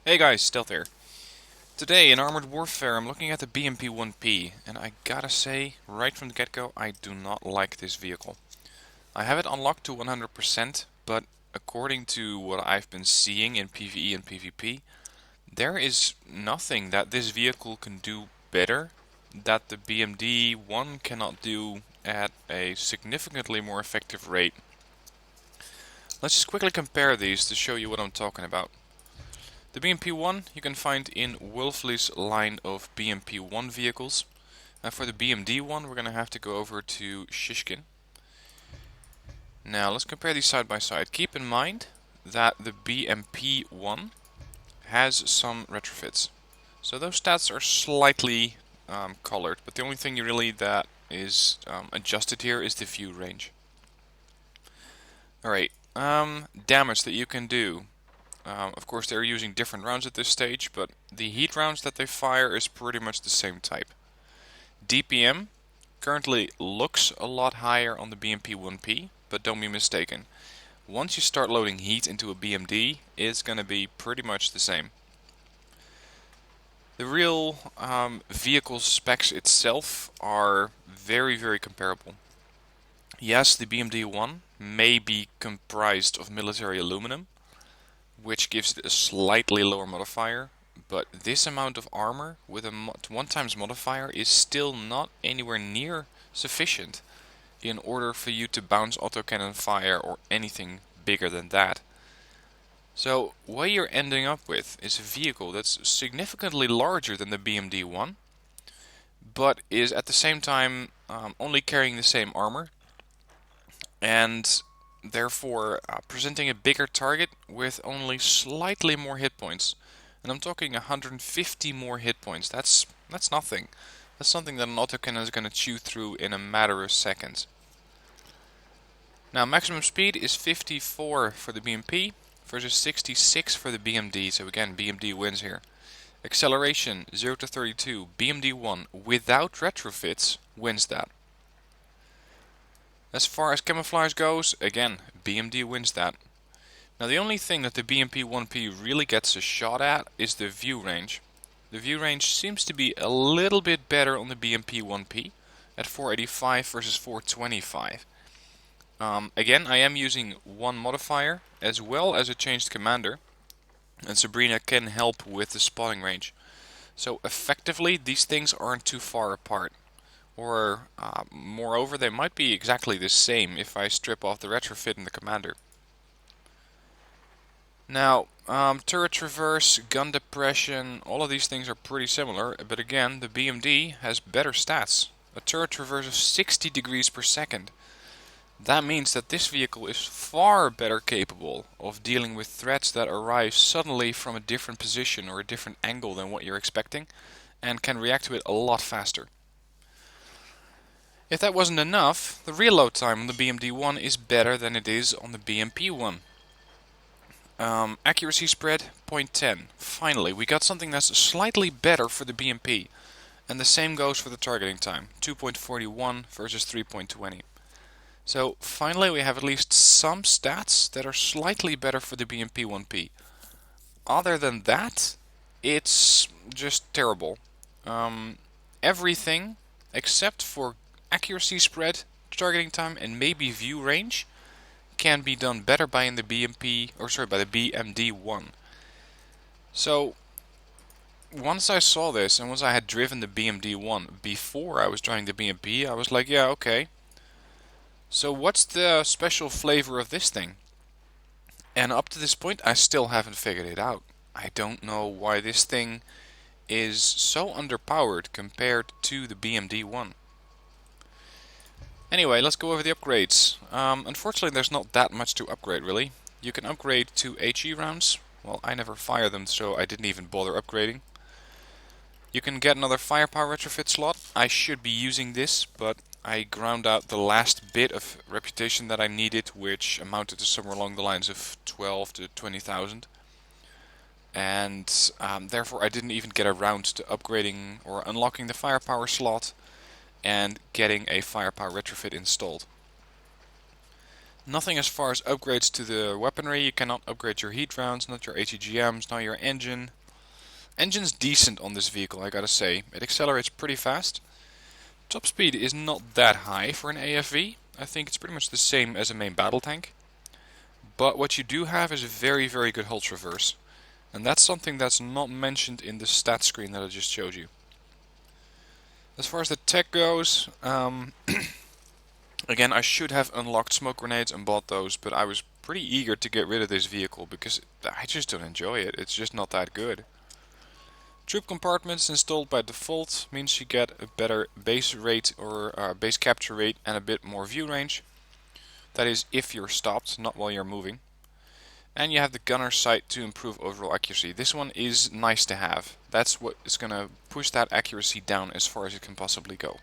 Hey guys, Stealth here. Today in Armored Warfare I'm looking at the BMP-1P, and I gotta say, right from the get-go, I do not like this vehicle. I have it unlocked to 100%, but according to what I've been seeing in PvE and PvP, there is nothing that this vehicle can do better that the BMD-1 cannot do at a significantly more effective rate. Let's just quickly compare these to show you what I'm talking about. The BMP-1 you can find in Wolfley's line of BMP-1 vehicles. And for the BMD-1 we're going to have to go over to Shishkin. Now let's compare these side by side. Keep in mind that the BMP-1 has some retrofits. So those stats are slightly colored, but the only thing really that is adjusted here is the view range. Alright, damage that you can do. Of course they're using different rounds at this stage, but the heat rounds that they fire is pretty much the same type. DPM currently looks a lot higher on the BMP-1P, but don't be mistaken. Once you start loading heat into a BMD, it's going to be pretty much the same. The real vehicle specs itself are very comparable. Yes, the BMD-1 may be comprised of military aluminum, which gives it a slightly lower modifier, but this amount of armor with a 1 times modifier is still not anywhere near sufficient in order for you to bounce autocannon fire or anything bigger than that. So what you're ending up with is a vehicle that's significantly larger than the BMD-1, but is at the same time only carrying the same armor, and therefore presenting a bigger target with only slightly more hit points. And I'm talking 150 more hit points. That's nothing. That's something that an autocannon is going to chew through in a matter of seconds. Now maximum speed is 54 for the BMP versus 66 for the BMD. So again, BMD wins here. Acceleration 0 to 32. BMD1 without retrofits wins that. As far as camouflage goes, again, BMD wins that. Now the only thing that the BMP-1P really gets a shot at is the view range. The view range seems to be a little bit better on the BMP-1P at 485 versus 425. Again, I am using one modifier as well as a changed commander, and Sabrina can help with the spotting range. So effectively, these things aren't too far apart. Or, moreover, they might be exactly the same if I strip off the retrofit in the commander. Now, turret traverse, gun depression, all of these things are pretty similar, but again, the BMD has better stats. A turret traverse of 60 degrees per second. That means that this vehicle is far better capable of dealing with threats that arrive suddenly from a different position or a different angle than what you're expecting, and can react to it a lot faster. If that wasn't enough, the reload time on the BMD-1 is better than it is on the BMP-1. Accuracy spread 0.10. Finally, we got something that's slightly better for the BMP. And the same goes for the targeting time, 2.41 versus 3.20. So finally we have at least some stats that are slightly better for the BMP-1P. Other than that, it's just terrible. Everything except for accuracy spread, targeting time, and maybe view range can be done better by the BMD-1. So once I saw this and once I had driven the BMD-1 before I was trying the BMP, I was like, yeah, okay. So what's the special flavor of this thing? And up to this point I still haven't figured it out. I don't know why this thing is so underpowered compared to the BMD-1. Anyway, let's go over the upgrades. Unfortunately there's not that much to upgrade really. You can upgrade to HE rounds. Well, I never fire them, so I didn't even bother upgrading. You can get another firepower retrofit slot. I should be using this, but I ground out the last bit of reputation that I needed, which amounted to somewhere along the lines of 12 to 20,000. And therefore I didn't even get around to upgrading or unlocking the firepower slot and getting a firepower retrofit installed. Nothing as far as upgrades to the weaponry. You cannot upgrade your heat rounds, not your ATGMs, not your engine. Engine's decent on this vehicle, I gotta say. It accelerates pretty fast. Top speed is not that high for an AFV. I think it's pretty much the same as a main battle tank. But what you do have is a very, very good hull traverse. And that's something that's not mentioned in the stat screen that I just showed you. As far as the tech goes, again, I should have unlocked smoke grenades and bought those, but I was pretty eager to get rid of this vehicle because I just don't enjoy it. It's just not that good. Troop compartments installed by default means you get a better base rate or base capture rate and a bit more view range. That is if you're stopped, not while you're moving. And you have the gunner sight to improve overall accuracy. This one is nice to have. That's what is going to push that accuracy down as far as it can possibly go.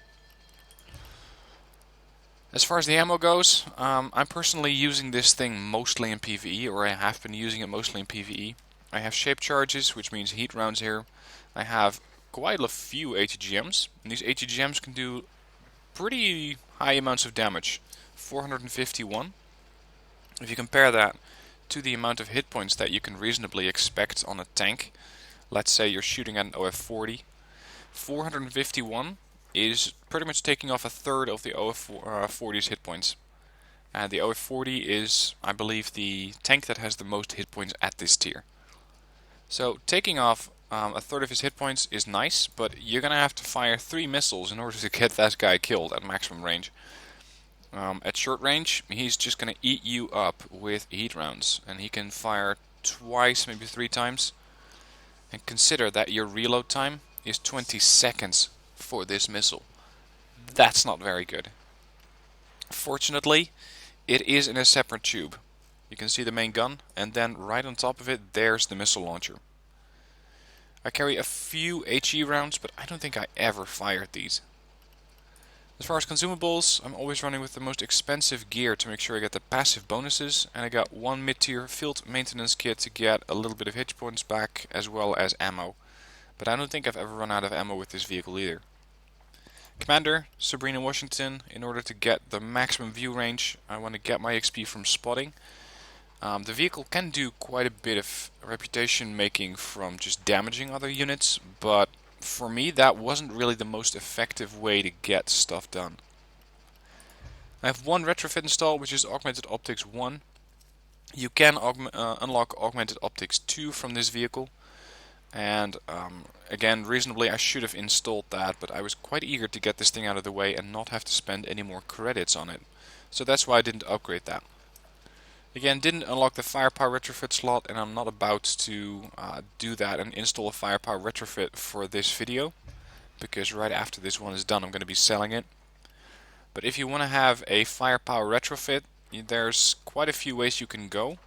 As far as the ammo goes, I'm personally using this thing mostly in PvE, or I have been using it mostly in PvE. I have shape charges, which means heat rounds here. I have quite a few ATGMs, and these ATGMs can do pretty high amounts of damage. 451. If you compare that to the amount of hit points that you can reasonably expect on a tank, let's say you're shooting at an OF40, 451 is pretty much taking off a third of the OF40's hit points. And the OF40 is, I believe, the tank that has the most hit points at this tier. So taking off a third of his hit points is nice, but you're going to have to fire 3 missiles in order to get that guy killed at maximum range. At short range, he's just going to eat you up with heat rounds, and he can fire twice, maybe 3 times. And consider that your reload time is 20 seconds for this missile. That's not very good. Fortunately, it is in a separate tube. You can see the main gun, and then right on top of it, there's the missile launcher. I carry a few HE rounds, but I don't think I ever fired these. As far as consumables, I'm always running with the most expensive gear to make sure I get the passive bonuses, and I got one mid-tier field maintenance kit to get a little bit of hit points back, as well as ammo. But I don't think I've ever run out of ammo with this vehicle either. Commander, Sabrina Washington. In order to get the maximum view range, I want to get my XP from spotting. The vehicle can do quite a bit of reputation making from just damaging other units, but for me that wasn't really the most effective way to get stuff done. I have one retrofit installed, which is Augmented Optics 1. You can unlock Augmented Optics 2 from this vehicle. And again, reasonably I should have installed that, but I was quite eager to get this thing out of the way and not have to spend any more credits on it. So that's why I didn't upgrade that. Again, didn't unlock the Firepower retrofit slot, and I'm not about to do that and install a Firepower retrofit for this video, because right after this one is done I'm going to be selling it. But if you want to have a Firepower retrofit, there's quite a few ways you can go.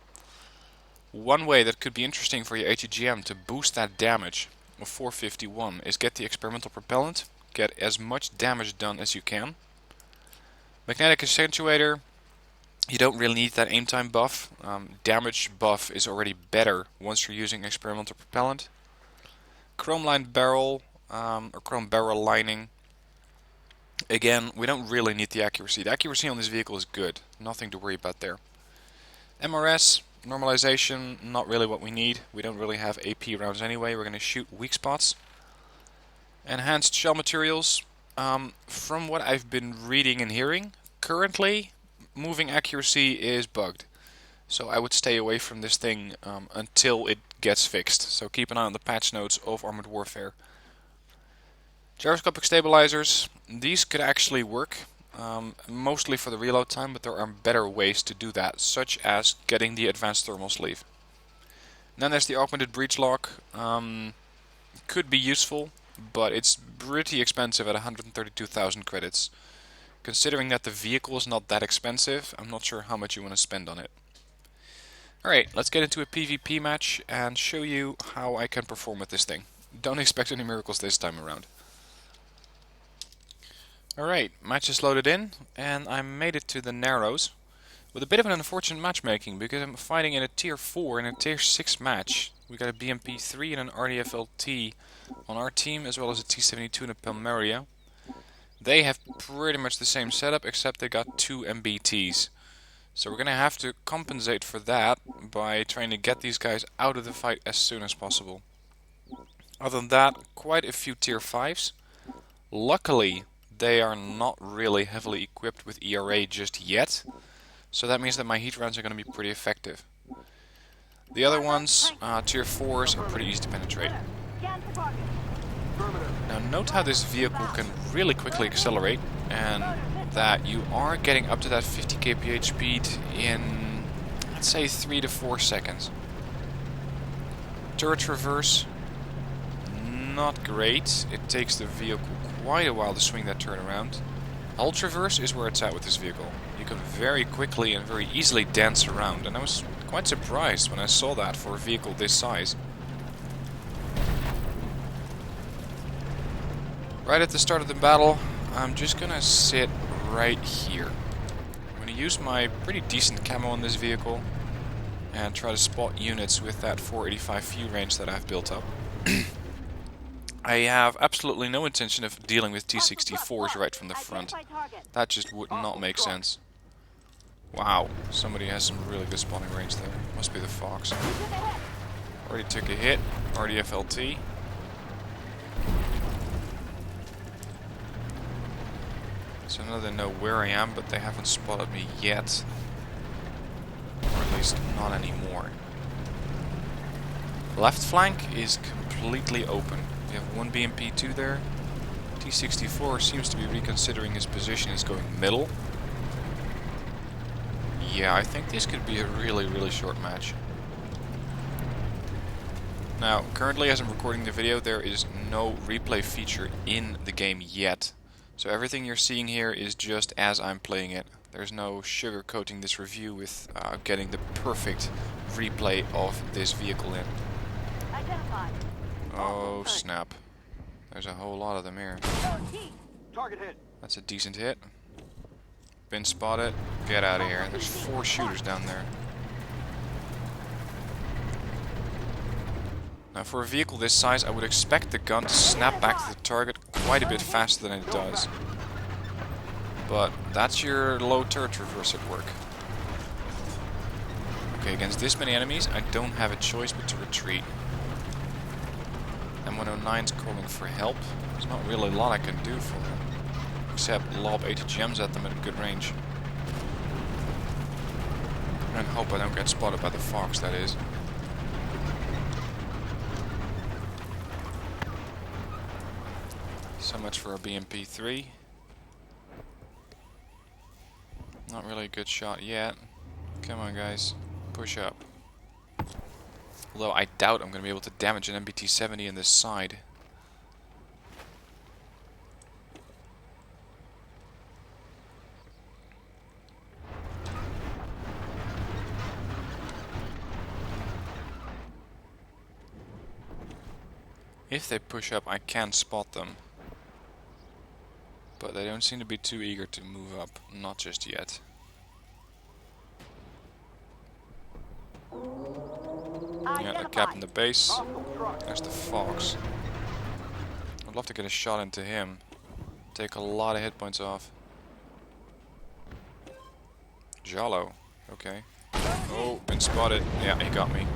One way that could be interesting for your ATGM to boost that damage of 451 is get the experimental propellant, get as much damage done as you can. Magnetic accentuator, you don't really need that aim time buff. Damage buff is already better once you're using experimental propellant. Chrome lined barrel, or chrome barrel lining. Again, we don't really need the accuracy. The accuracy on this vehicle is good, nothing to worry about there. MRS, normalization, not really what we need. We don't really have AP rounds anyway. We're going to shoot weak spots. Enhanced shell materials. From what I've been reading and hearing, currently moving accuracy is bugged. So I would stay away from this thing until it gets fixed. So keep an eye on the patch notes of Armored Warfare. Gyroscopic stabilizers. These could actually work. Mostly for the reload time, but there are better ways to do that, such as getting the advanced thermal sleeve. And then there's the augmented breech lock. Could be useful, but it's pretty expensive at 132,000 credits. Considering that the vehicle is not that expensive, I'm not sure how much you want to spend on it. Alright, let's get into a PvP match and show you how I can perform with this thing. Don't expect any miracles this time around. Alright, match is loaded in, and I made it to the Narrows. With a bit of an unfortunate matchmaking, because I'm fighting in a tier 4 and a tier 6 match. We got a BMP-3 and an RDF-LT on our team, as well as a T-72 and a Palmaria. They have pretty much the same setup, except they got 2 MBTs. So we're gonna have to compensate for that by trying to get these guys out of the fight as soon as possible. Other than that, quite a few tier 5s. Luckily, they are not really heavily equipped with ERA just yet, so that means that my heat rounds are going to be pretty effective. The other ones, tier 4s, are pretty easy to penetrate. Now note how this vehicle can really quickly accelerate, and that you are getting up to that 50 kph speed in, let's say, 3 to 4 seconds. Turret reverse, not great. It takes the vehicle quite a while to swing that turn around. Alt reverse is where it's at with this vehicle. You can very quickly and very easily dance around, and I was quite surprised when I saw that for a vehicle this size. Right at the start of the battle, I'm just gonna sit right here. I'm gonna use my pretty decent camo on this vehicle and try to spot units with that 485 view range that I've built up. I have absolutely no intention of dealing with T-64s right from the front. That just would not make sense. Wow, somebody has some really good spawning range there. Must be the Fox. Already took a hit, already FLT. So now they know where I am, but they haven't spotted me yet. Or at least not anymore. Left flank is completely open. We have one BMP-2 there. T-64 seems to be reconsidering his position, is going middle. Yeah, I think this could be a really short match. Now, currently as I'm recording the video, there is no replay feature in the game yet. So everything you're seeing here is just as I'm playing it. There's no sugarcoating this review with getting the perfect replay of this vehicle in. Oh snap. There's a whole lot of them here. That's a decent hit. Been spotted. Get out of here. There's 4 shooters down there. Now for a vehicle this size, I would expect the gun to snap back to the target quite a bit faster than it does. But that's your low turret reverse at work. Okay, against this many enemies, I don't have a choice but to retreat. M109's calling for help. There's not really a lot I can do for them, except lob 80 gems at them at a good range. And hope I don't get spotted by the Fox, that is. So much for a BMP-3. Not really a good shot yet. Come on guys, push up. Although I doubt I'm going to be able to damage an MBT-70 in this side. If they push up, I can spot them. But they don't seem to be too eager to move up. Not just yet. Yeah, a cap in the base. There's the Fox. I'd love to get a shot into him. Take a lot of hit points off. Jalo. Okay. Oh, been spotted. Yeah, he got me.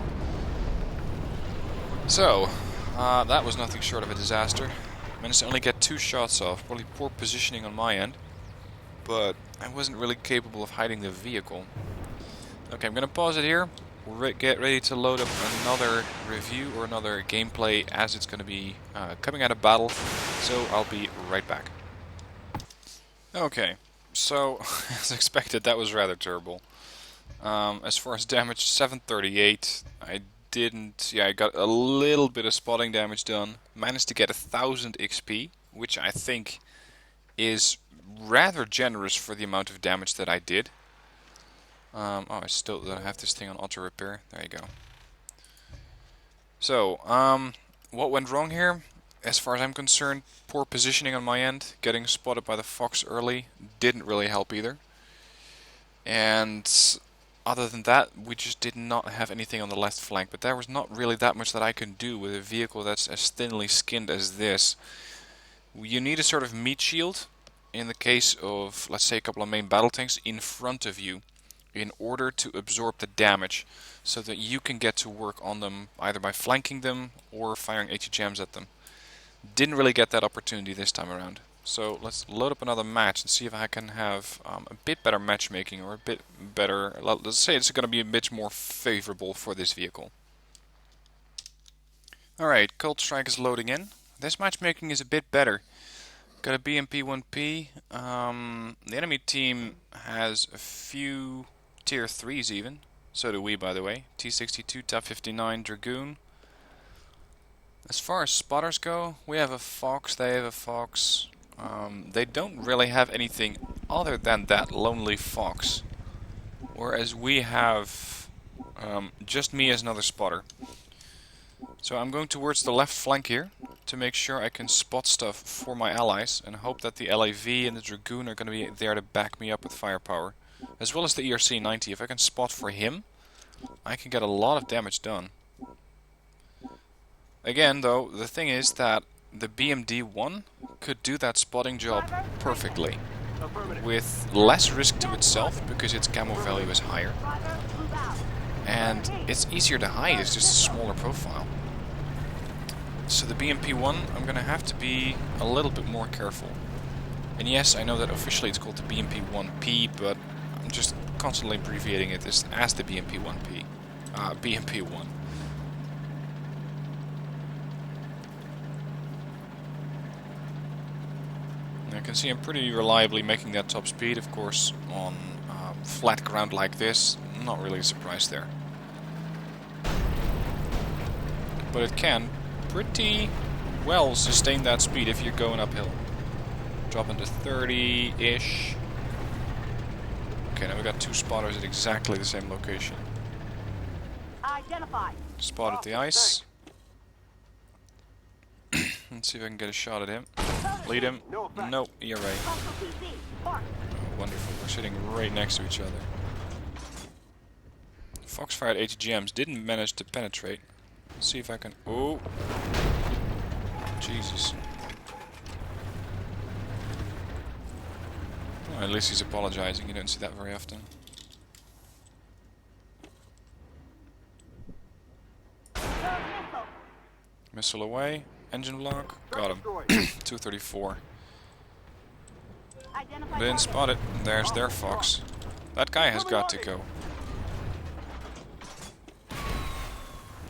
So, that was nothing short of a disaster. Managed to only get 2 shots off. Probably poor positioning on my end. But I wasn't really capable of hiding the vehicle. Okay, I'm gonna pause it here. We'll get ready to load up another review or another gameplay as it's gonna be coming out of battle. So I'll be right back. Okay, so as expected, that was rather terrible. As far as damage, 738. I got a little bit of spotting damage done. Managed to get 1000 XP, which I think is rather generous for the amount of damage that I did. Oh, I still don't have this thing on auto repair. There you go. So, what went wrong here? As far as I'm concerned, poor positioning on my end. Getting spotted by the Fox early didn't really help either. And other than that, we just did not have anything on the left flank. But there was not really that much that I can do with a vehicle that's as thinly skinned as this. You need a sort of meat shield. In the case of, let's say, a couple of main battle tanks in front of you. in order to absorb the damage, so that you can get to work on them either by flanking them or firing HHMs at them. Didn't really get that opportunity this time around. So let's load up another match and see if I can have a bit better matchmaking, or a bit better, let's say it's going to be a bit more favorable for this vehicle. Alright, Cold Strike is loading in. This matchmaking is a bit better. Got a BMP-1P. The enemy team has a few tier 3s even. So do we, by the way. T-62, TAP-59, Dragoon. As far as spotters go, we have a Fox, they have a Fox. They don't really have anything other than that lonely Fox. Whereas we have just me as another spotter. So I'm going towards the left flank here to make sure I can spot stuff for my allies, and hope that the LAV and the Dragoon are going to be there to back me up with firepower. As well as the ERC-90. If I can spot for him, I can get a lot of damage done. Again though, the thing is that the BMD-1 could do that spotting job perfectly. With less risk to itself, because its camo value is higher. And it's easier to hide, it's just a smaller profile. So the BMP-1, I'm going to have to be a little bit more careful. And yes, I know that officially it's called the BMP-1P, but I'm just constantly abbreviating it as the BMP-1P. BMP-1. I can see I'm pretty reliably making that top speed, of course, on flat ground like this. Not really surprised there. But it can pretty well sustain that speed if you're going uphill. Drop into 30-ish. Okay, now we got two spotters at exactly the same location. Identify. Spotted the ice. Let's see if I can get a shot at him. Lead him. No, you're right. Oh, wonderful. We're sitting right next to each other. Fox-fired HGMs didn't manage to penetrate. Let's see if I can... Oh! Jesus. Well, at least he's apologizing. You don't see that very often. Missile away. Engine block. Got him. 234. Didn't spot it. There's their Fox. That guy has got to go.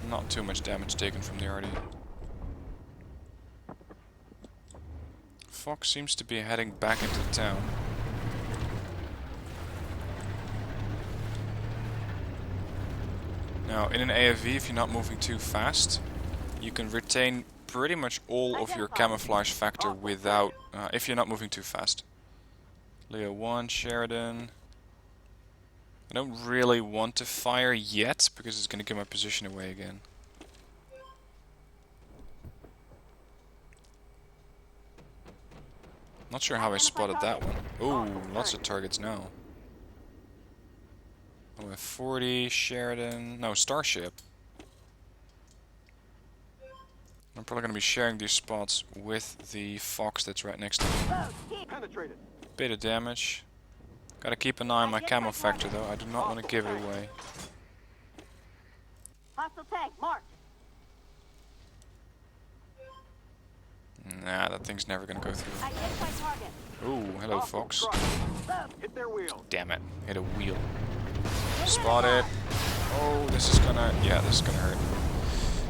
Not too much damage taken from the RD. Fox seems to be heading back into town. Now, in an AFV, if you're not moving too fast, you can retain pretty much all of your camouflage factor without, if you're not moving too fast. Leo 1, Sheridan. I don't really want to fire yet, because it's going to give my position away again. Not sure how I spotted that one. Ooh, lots of targets now. Oh, 40, Sheridan, no, Starship. I'm probably going to be sharing these spots with the Fox that's right next to me. Bit of damage. Gotta keep an eye on my camo factor though, I do not want to give it away. Hostile tank marked. Nah, that thing's never gonna go through. Identify target. Ooh, hello Fox. Hit their wheel. Damn it, hit a wheel. Spotted. Oh, this is gonna... yeah, this is gonna hurt.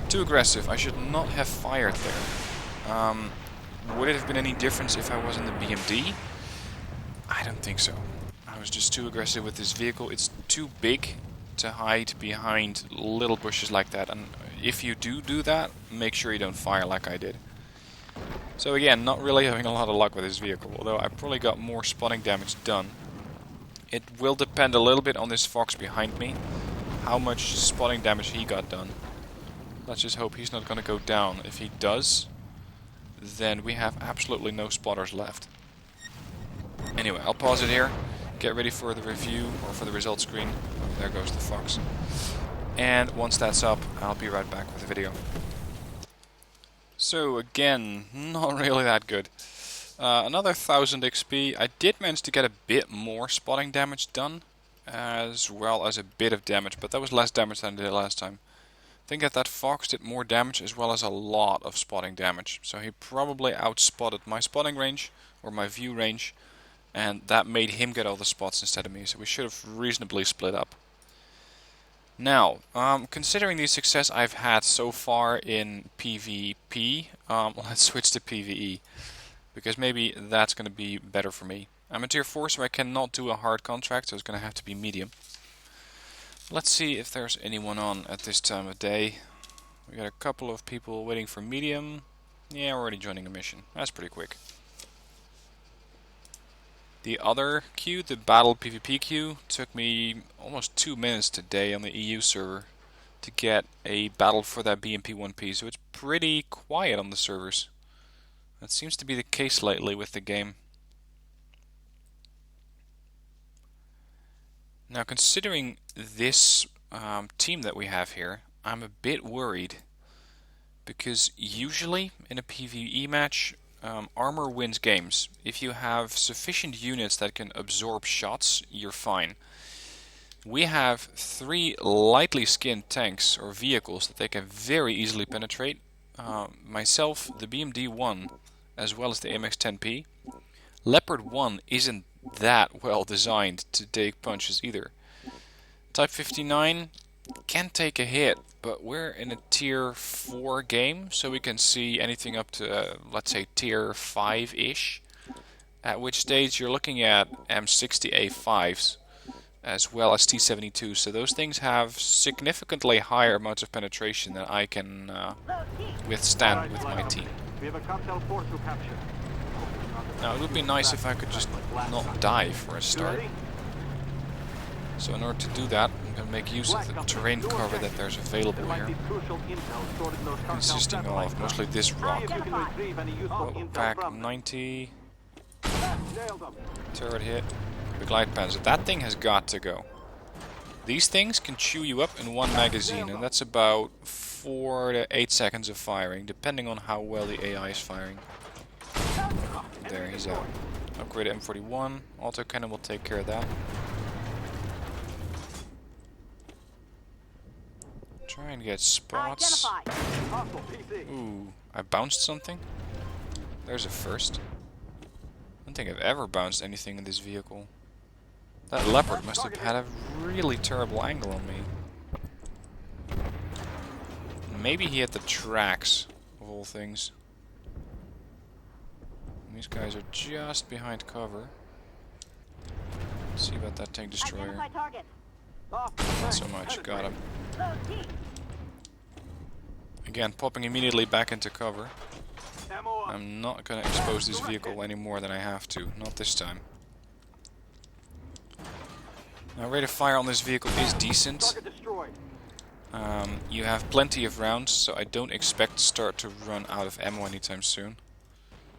Too aggressive, I should not have fired there. Would it have been any difference if I was in the BMD? I don't think so. I was just too aggressive with this vehicle. It's too big to hide behind little bushes like that. And if you do that, make sure you don't fire like I did. So again, not really having a lot of luck with this vehicle. Although I probably got more spotting damage done. It will depend a little bit on this Fox behind me. How much spotting damage he got done. Let's just hope he's not going to go down. If he does, then we have absolutely no spotters left. Anyway, I'll pause it here. Get ready for the review, or for the result screen. Oh, there goes the Fox. And once that's up, I'll be right back with the video. So again, not really that good. Another 1000 XP. I did manage to get a bit more spotting damage done. as well as a bit of damage, but that was less damage than I did last time. I think that Fox did more damage as well as a lot of spotting damage. So he probably outspotted my spotting range, or my view range, and that made him get all the spots instead of me, so we should have reasonably split up. Now, considering the success I've had so far in PvP, let's switch to PvE, because maybe that's going to be better for me. I'm a tier 4, so I cannot do a hard contract, so it's going to have to be medium. Let's see if there's anyone on at this time of day. We got a couple of people waiting for medium. Yeah, we're already joining a mission. That's pretty quick. The other queue, the battle PvP queue, took me almost 2 minutes today on the EU server to get a battle for that BMP-1P, so it's pretty quiet on the servers. That seems to be the case lately with the game. Now, considering this team that we have here, I'm a bit worried, because usually in a PvE match, armor wins games. If you have sufficient units that can absorb shots, you're fine. We have 3 lightly skinned tanks or vehicles that they can very easily penetrate. Myself, the BMD-1, as well as the MX-10P. Leopard 1 isn't that well designed to take punches either. Type 59 can take a hit, but we're in a tier 4 game, so we can see anything up to, let's say, tier 5-ish. At which stage you're looking at M60A5s, as well as T72, so those things have significantly higher amounts of penetration than I can withstand with my team. We have a cartel force to capture. Now, it would be nice if I could just not die for a start. So in order to do that, I'm going to make use of the terrain cover that there's available here, consisting of mostly this rock. Oh, pack 90, turret hit, the glide panzer. That thing has got to go. These things can chew you up in one magazine, and that's about 4 to 8 seconds of firing, depending on how well the AI is firing. There, he's out. Upgrade M41. Autocannon will take care of that. Try and get spots. Ooh, I bounced something? There's a first. I don't think I've ever bounced anything in this vehicle. That Leopard must have had a really terrible angle on me. Maybe he had the tracks, of all things. These guys are just behind cover. Let's see about that tank destroyer. Not so much, got him. Again, popping immediately back into cover. I'm not going to expose this vehicle any more than I have to, not this time. Now, rate of fire on this vehicle is decent. You have plenty of rounds, so I don't expect to start to run out of ammo anytime soon.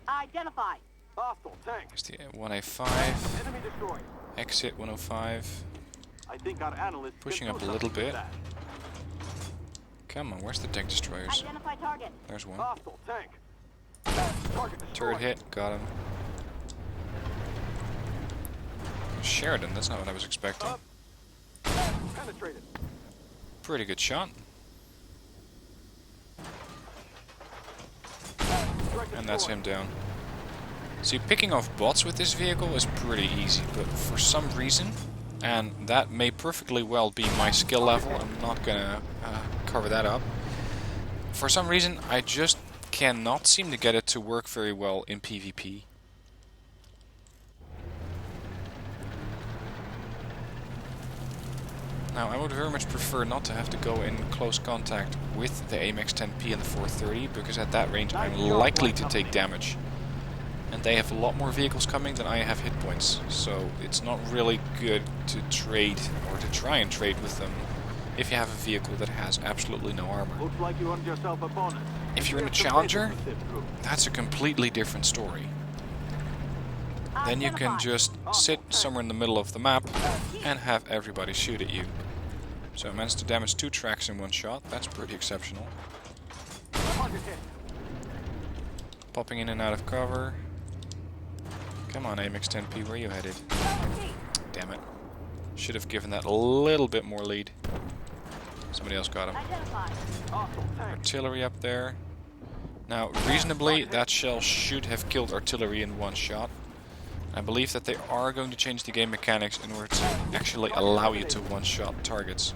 Identify. Here's the 1A5. Exit 105. Pushing up a little bit. Come on, where's the tank destroyers? There's one. Turret hit, got him. Sheridan, that's not what I was expecting. Pretty good shot. And that's him down. See, picking off bots with this vehicle is pretty easy, but for some reason, and that may perfectly well be my skill level, I'm not gonna cover that up. For some reason, I just cannot seem to get it to work very well in PvP. Now, I would very much prefer not to have to go in close contact with the MX-10P and the 430, because at that range I'm likely to take damage. And they have a lot more vehicles coming than I have hit points, so it's not really good to trade, or to try and trade with them, if you have a vehicle that has absolutely no armor. If you're in a Challenger, that's a completely different story. Then you can just sit somewhere in the middle of the map and have everybody shoot at you. So I managed to damage 2 tracks in one shot, that's pretty exceptional. Popping in and out of cover. Come on, AMX-10P, where are you headed? Damn it. Should have given that a little bit more lead. Somebody else got him. Identified. Artillery up there. Now, reasonably, that shell should have killed artillery in one shot. I believe that they are going to change the game mechanics in order to actually allow you to one-shot targets.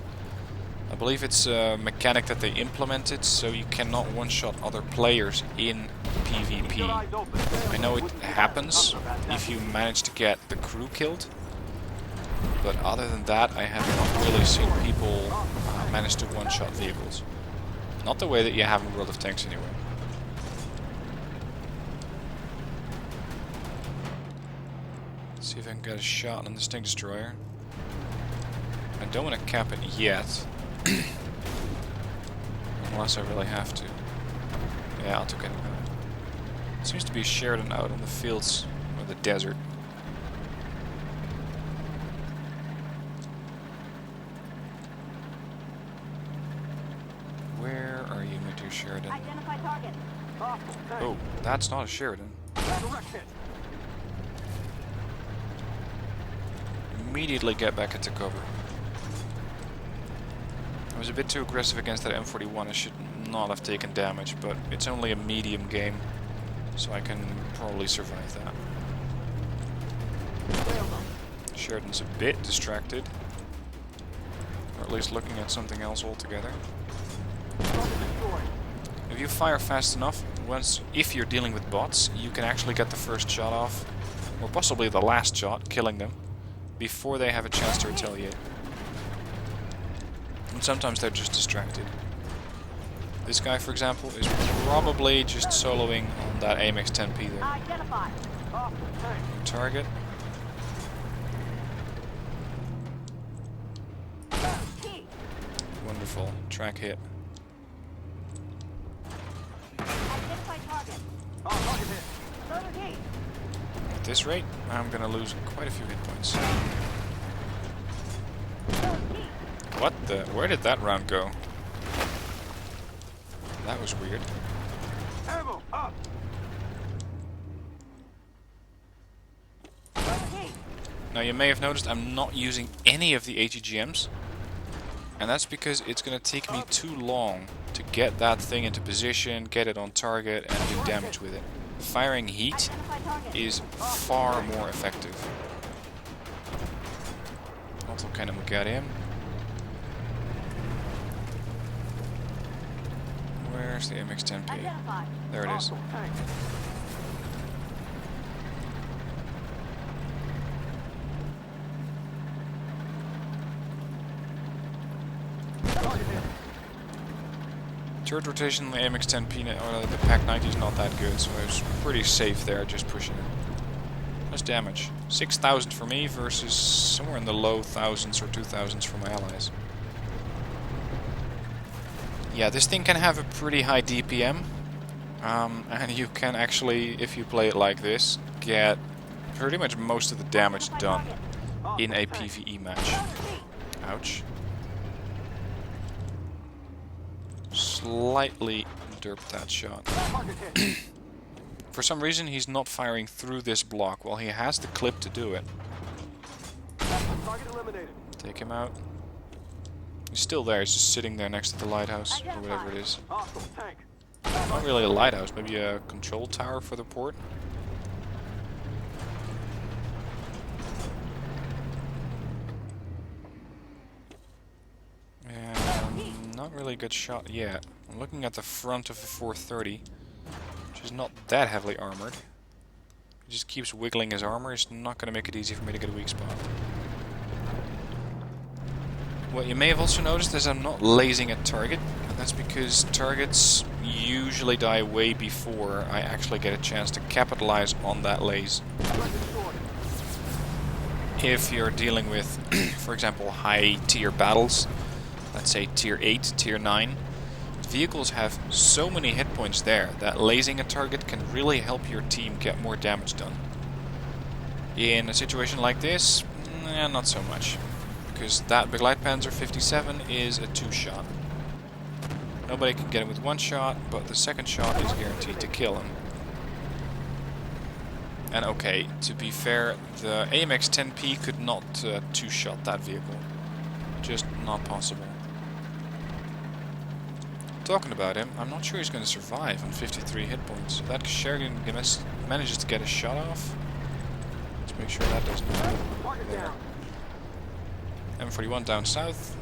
I believe it's a mechanic that they implemented, so you cannot one-shot other players in PvP. I know it happens if you manage to get the crew killed, but other than that, I have not really seen people manage to one-shot vehicles. Not the way that you have in World of Tanks anyway. Let's see if I can get a shot on the Sting Destroyer. I don't want to cap it yet. Unless I really have to. Yeah, I'll take it out. Seems to be Sheridan out in the fields or the desert. Where are you, my dear Sheridan? Identify target. Oh, that's not a Sheridan. Immediately get back into cover. I was a bit too aggressive against that M41. I should not have taken damage, but it's only a medium game, so I can probably survive that. Sheridan's a bit distracted, or at least looking at something else altogether. If you fire fast enough, if you're dealing with bots, you can actually get the first shot off, or possibly the last shot, killing them, before they have a chance to retaliate. And sometimes they're just distracted. This guy, for example, is probably just soloing on that AMX-10P there. Identified. Target. Wonderful. Track hit. Identify target. Loader T. At this rate, I'm gonna lose quite a few hit points. What the? Where did that round go? That was weird. Ammo up. Now you may have noticed I'm not using any of the ATGMs. And that's because it's gonna take me too long to get that thing into position, get it on target, and do damage with it. Firing heat is far more effective. Also kind of look at him. Where's the MX-10P? There it is. Turret rotation on the AMX-10P, or the PAC-90 is not that good, so I was pretty safe there, just pushing it. Less damage. 6,000 for me versus somewhere in the low thousands or 2,000s for my allies. Yeah, this thing can have a pretty high DPM, and you can actually, if you play it like this, get pretty much most of the damage done in a PvE match. Ouch. Slightly derped that shot. For some reason he's not firing through this block while he has the clip to do it. Take him out. He's still there, he's just sitting there next to the lighthouse, or whatever it is. Not really a lighthouse, maybe a control tower for the port. Not really a good shot yet. I'm looking at the front of the 430, which is not that heavily armored. He just keeps wiggling his armor. It's not going to make it easy for me to get a weak spot. What you may have also noticed is I'm not lasing at target, and that's because targets usually die way before I actually get a chance to capitalize on that laze. If you're dealing with, for example, high tier battles, let's say tier 8, tier 9, vehicles have so many hit points there that lasing a target can really help your team get more damage done. In a situation like this, not so much, because that Begleitpanzer 57 is a 2-shot. Nobody can get him with 1 shot, but the second shot is guaranteed to kill him. And okay, to be fair, the AMX-10P could not two-shot that vehicle. Just not possible. Talking about him, I'm not sure he's going to survive on 53 hit points. If that Sheridan manages to get a shot off, let's make sure that doesn't happen. There. M41 down south.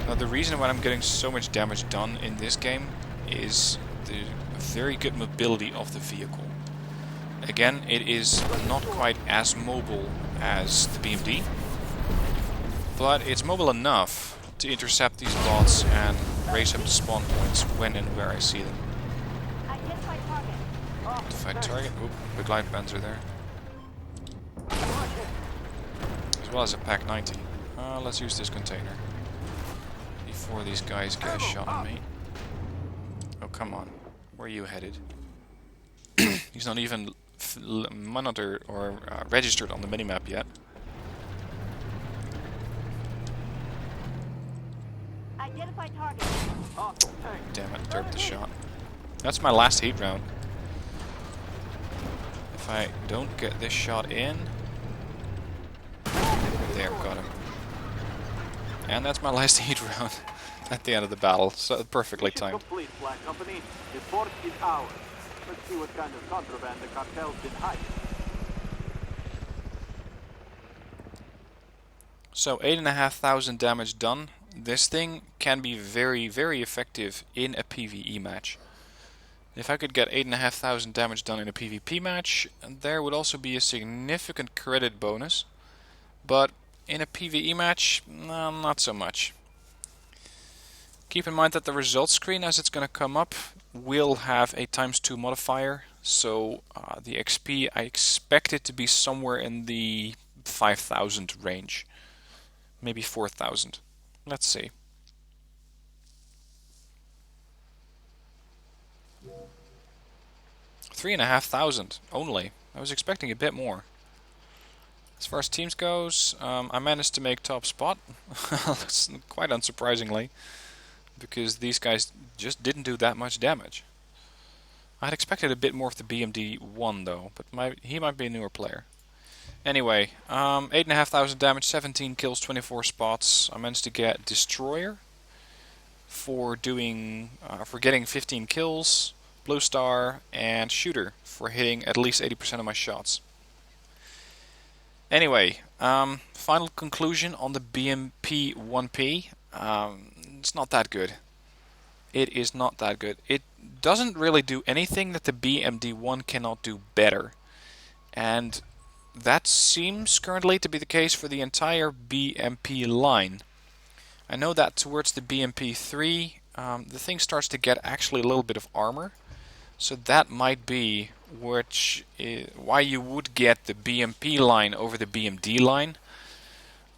Now the reason why I'm getting so much damage done in this game is the very good mobility of the vehicle. Again, it is not quite as mobile as the BMD, but it's mobile enough to intercept these bots and raise up the spawn points when and where I see them. Identify target. To fight target. Oop, the glide panzer there. As well as a Pack 90. Let's use this container before these guys get a shot on me. Oh, come on. Where are you headed? He's not even monitored or registered on the minimap yet. Identify target. Damn it, derped the shot. That's my last heat round. If I don't get this shot in... There, got him. And that's my last heat round at the end of the battle, so perfectly timed. Complete, Black Company. The port is ours. Let's see what kind of contraband the cartel's been hiding. So 8,500 damage done. This thing can be very, very effective in a PvE match. If I could get 8,500 damage done in a PvP match, there would also be a significant credit bonus. But in a PvE match, not so much. Keep in mind that the results screen, as it's going to come up, will have a ×2 modifier. So the XP, I expect it to be somewhere in the 5,000 range. Maybe 4,000. Let's see. $3,500 only. I was expecting a bit more. As far as teams goes, I managed to make top spot. Quite unsurprisingly, because these guys just didn't do that much damage. I had expected a bit more of the BMD-1 though, but he might be a newer player. Anyway, 8,500 damage, 17 kills, 24 spots. I managed to get Destroyer for getting 15 kills, Blue Star, and Shooter for hitting at least 80% of my shots. Anyway, final conclusion on the BMP-1P. It's not that good. It is not that good. It doesn't really do anything that the BMD-1 cannot do better. And that seems currently to be the case for the entire BMP line. I know that towards the BMP-3, the thing starts to get actually a little bit of armor. So that might be why you would get the BMP line over the BMD line.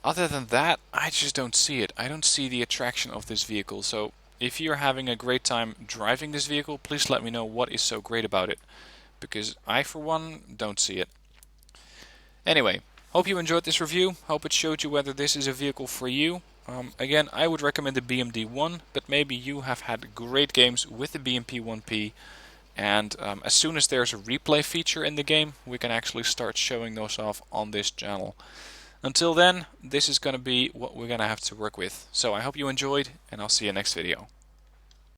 Other than that, I just don't see it. I don't see the attraction of this vehicle. So if you're having a great time driving this vehicle, please let me know what is so great about it. Because I, for one, don't see it. Anyway, hope you enjoyed this review. Hope it showed you whether this is a vehicle for you. Again, I would recommend the BMD-1, but maybe you have had great games with the BMP-1P. And as soon as there's a replay feature in the game, we can actually start showing those off on this channel. Until then, this is going to be what we're going to have to work with. So I hope you enjoyed, and I'll see you next video.